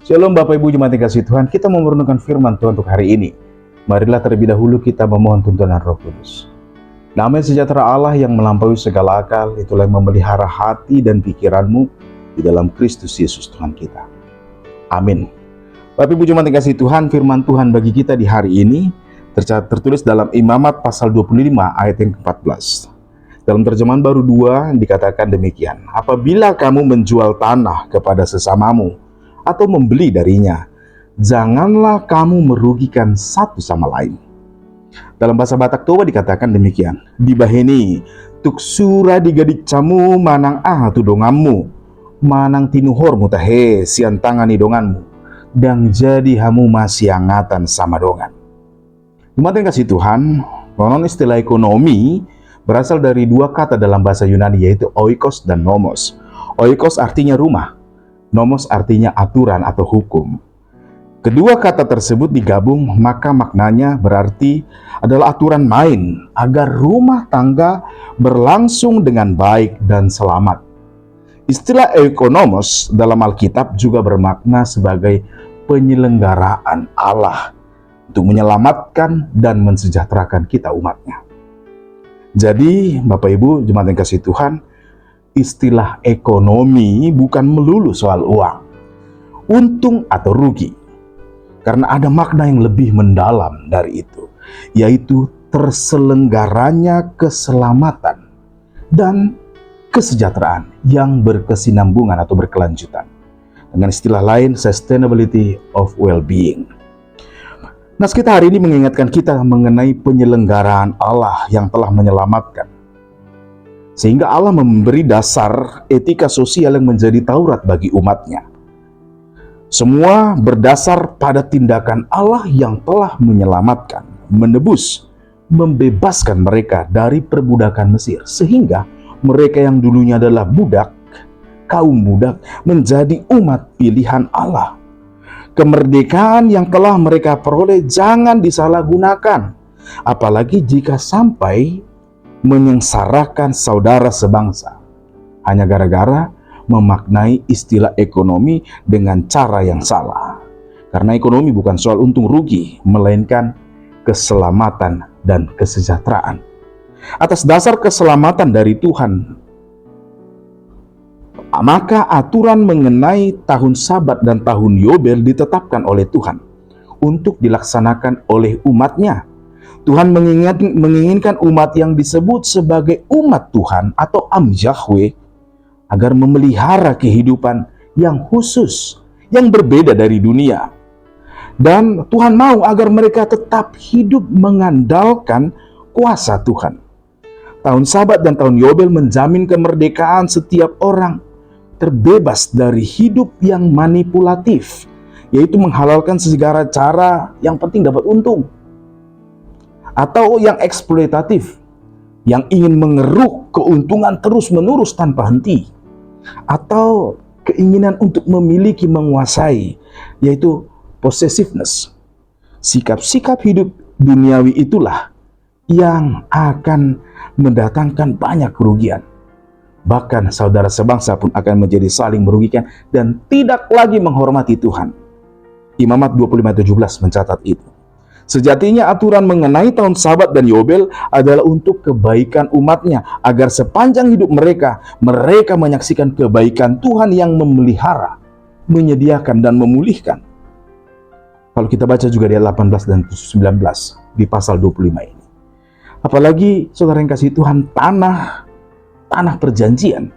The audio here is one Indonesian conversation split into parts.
Shalom Bapak Ibu Jemaat yang kasih Tuhan, kita mau merenungkan firman Tuhan untuk hari ini. Marilah terlebih dahulu kita memohon tuntunan Roh Kudus. Damai sejahtera Allah yang melampaui segala akal, itulah yang memelihara hati dan pikiranmu di dalam Kristus Yesus Tuhan kita. Amin. Bapak Ibu Jemaat yang kasih Tuhan, firman Tuhan bagi kita di hari ini tertulis dalam Imamat pasal 25 ayat yang ke-14. Dalam terjemahan baru 2 dikatakan demikian, apabila kamu menjual tanah kepada sesamamu atau membeli darinya, janganlah kamu merugikan satu sama lain. Dalam bahasa Batak Toba dikatakan demikian, dibaheni tuk sura digadik camu manang tu donganmu, manang tinuhor mutahe sian tangani donganmu, dan jadi hamu masih angatan sama dongan. Umat yang kasih Tuhan, konon istilah ekonomi berasal dari dua kata dalam bahasa Yunani, yaitu oikos dan nomos. Oikos artinya rumah, nomos artinya aturan atau hukum. Kedua kata tersebut digabung, maka maknanya berarti adalah aturan main agar rumah tangga berlangsung dengan baik dan selamat. Istilah ekonomos dalam Alkitab juga bermakna sebagai penyelenggaraan Allah untuk menyelamatkan dan mensejahterakan kita umatnya. Jadi Bapak Ibu jemaat yang kasih Tuhan, istilah ekonomi bukan melulu soal uang, untung atau rugi. Karena ada makna yang lebih mendalam dari itu, yaitu terselenggaranya keselamatan dan kesejahteraan yang berkesinambungan atau berkelanjutan. Dengan istilah lain, sustainability of well-being. Nah, kita hari ini mengingatkan kita mengenai penyelenggaraan Allah yang telah menyelamatkan. Sehingga Allah memberi dasar etika sosial yang menjadi Taurat bagi umatnya. Semua berdasar pada tindakan Allah yang telah menyelamatkan, menebus, membebaskan mereka dari perbudakan Mesir. Sehingga mereka yang dulunya adalah budak, kaum budak, menjadi umat pilihan Allah. Kemerdekaan yang telah mereka peroleh jangan disalahgunakan, apalagi jika sampai menyengsarakan saudara sebangsa, hanya gara-gara memaknai istilah ekonomi dengan cara yang salah. Karena ekonomi bukan soal untung rugi, melainkan keselamatan dan kesejahteraan. Atas dasar keselamatan dari Tuhan, maka aturan mengenai tahun Sabat dan tahun Yobel ditetapkan oleh Tuhan untuk dilaksanakan oleh umatnya. Tuhan menginginkan umat yang disebut sebagai umat Tuhan atau Am Yahweh agar memelihara kehidupan yang khusus, yang berbeda dari dunia. Dan Tuhan mau agar mereka tetap hidup mengandalkan kuasa Tuhan. Tahun Sabat dan tahun Yobel menjamin kemerdekaan setiap orang, terbebas dari hidup yang manipulatif, yaitu menghalalkan segala cara yang penting dapat untung, atau yang eksploitatif, yang ingin mengeruk keuntungan terus-menerus tanpa henti, atau keinginan untuk memiliki, menguasai, yaitu possessiveness. Sikap-sikap hidup duniawi itulah yang akan mendatangkan banyak kerugian. Bahkan saudara sebangsa pun akan menjadi saling merugikan dan tidak lagi menghormati Tuhan. Imamat 25:17 mencatat itu. Sejatinya aturan mengenai tahun Sabat dan Yobel adalah untuk kebaikan umatnya, agar sepanjang hidup mereka menyaksikan kebaikan Tuhan yang memelihara, menyediakan dan memulihkan. Kalau kita baca juga di ayat 18 dan 19 di pasal 25 ini. Apalagi saudara yang kasih Tuhan, tanah perjanjian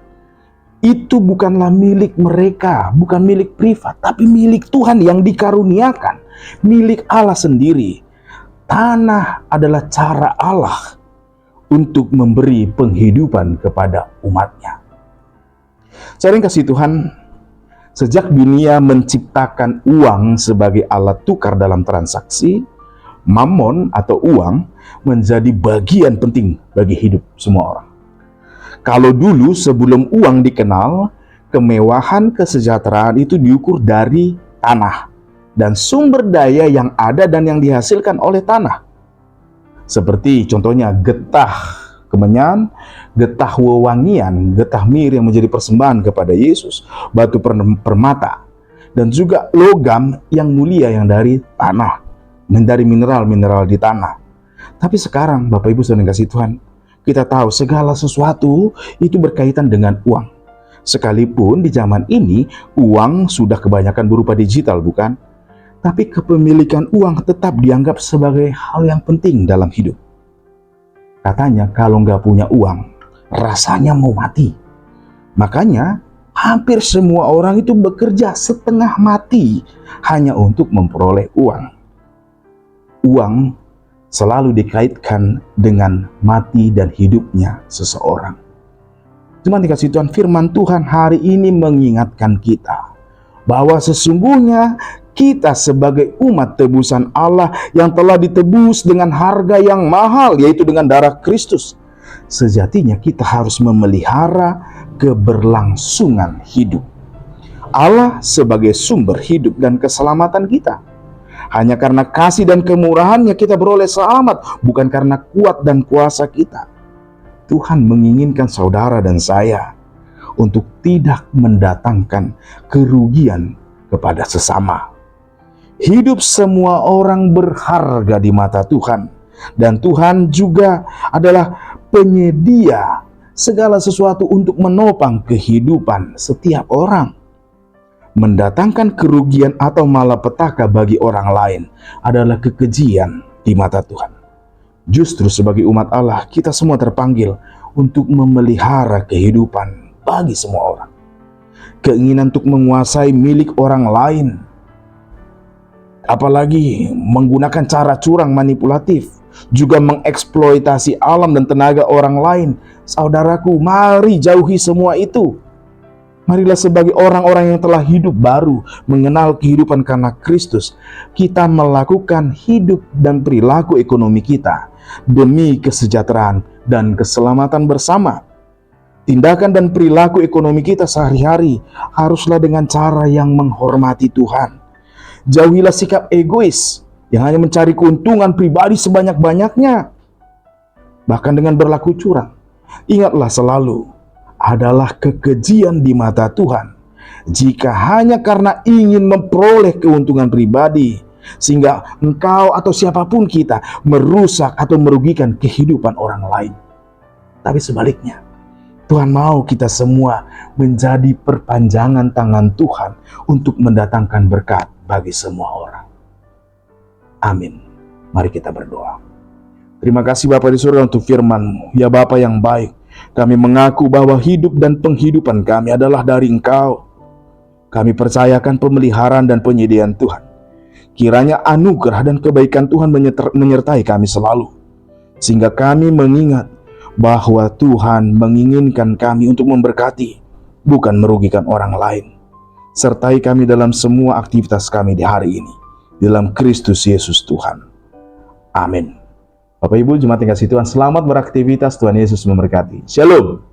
itu bukanlah milik mereka, bukan milik privat, tapi milik Tuhan yang dikaruniakan, milik Allah sendiri. Tanah adalah cara Allah untuk memberi penghidupan kepada umatnya. Saudara yang kasih Tuhan, sejak dunia menciptakan uang sebagai alat tukar dalam transaksi, mammon atau uang menjadi bagian penting bagi hidup semua orang. Kalau dulu sebelum uang dikenal, kemewahan kesejahteraan itu diukur dari tanah dan sumber daya yang ada dan yang dihasilkan oleh tanah. Seperti contohnya getah kemenyan, getah wewangian, getah mir yang menjadi persembahan kepada Yesus, batu permata. dan juga logam yang mulia yang dari tanah, dari mineral-mineral di tanah. Tapi sekarang Bapak Ibu saudara yang kasih Tuhan, kita tahu segala sesuatu itu berkaitan dengan uang. Sekalipun di zaman ini uang sudah kebanyakan berupa digital, bukan? Tapi kepemilikan uang tetap dianggap sebagai hal yang penting dalam hidup. Katanya kalau nggak punya uang, rasanya mau mati. Makanya hampir semua orang itu bekerja setengah mati hanya untuk memperoleh uang. Uang selalu dikaitkan dengan mati dan hidupnya seseorang. Cuma dikasih Tuhan, firman Tuhan hari ini mengingatkan kita bahwa sesungguhnya kita sebagai umat tebusan Allah yang telah ditebus dengan harga yang mahal, yaitu dengan darah Kristus. Sejatinya kita harus memelihara keberlangsungan hidup. Allah sebagai sumber hidup dan keselamatan kita. Hanya karena kasih dan kemurahannya kita beroleh selamat, bukan karena kuat dan kuasa kita. Tuhan menginginkan saudara dan saya untuk tidak mendatangkan kerugian kepada sesama. Hidup semua orang berharga di mata Tuhan, dan Tuhan juga adalah penyedia segala sesuatu untuk menopang kehidupan setiap orang. Mendatangkan kerugian atau malapetaka bagi orang lain adalah kekejian di mata Tuhan. Justru sebagai umat Allah, kita semua terpanggil untuk memelihara kehidupan bagi semua orang. Keinginan untuk menguasai milik orang lain, apalagi menggunakan cara curang manipulatif, juga mengeksploitasi alam dan tenaga orang lain. Saudaraku, mari jauhi semua itu. Marilah sebagai orang-orang yang telah hidup baru, mengenal kehidupan karena Kristus, kita melakukan hidup dan perilaku ekonomi kita demi kesejahteraan dan keselamatan bersama. Tindakan dan perilaku ekonomi kita sehari-hari haruslah dengan cara yang menghormati Tuhan. Jauhilah sikap egois yang hanya mencari keuntungan pribadi sebanyak-banyaknya, bahkan dengan berlaku curang. Ingatlah selalu, adalah kekejian di mata Tuhan jika hanya karena ingin memperoleh keuntungan pribadi, sehingga engkau atau siapapun kita merusak atau merugikan kehidupan orang lain. Tapi sebaliknya, Tuhan mau kita semua menjadi perpanjangan tangan Tuhan untuk mendatangkan berkat bagi semua orang. Amin. Mari kita berdoa. Terima kasih Bapa di surga untuk firman-Mu. Ya Bapa yang baik, kami mengaku bahwa hidup dan penghidupan kami adalah dari Engkau. Kami percayakan pemeliharaan dan penyediaan Tuhan. Kiranya anugerah dan kebaikan Tuhan menyertai kami selalu, sehingga kami mengingat bahwa Tuhan menginginkan kami untuk memberkati, bukan merugikan orang lain. Sertai kami dalam semua aktivitas kami di hari ini, dalam Kristus Yesus Tuhan. Amin. Bapak Ibu jemaat yang kasih Tuhan, selamat beraktivitas. Tuhan Yesus memberkati. Shalom.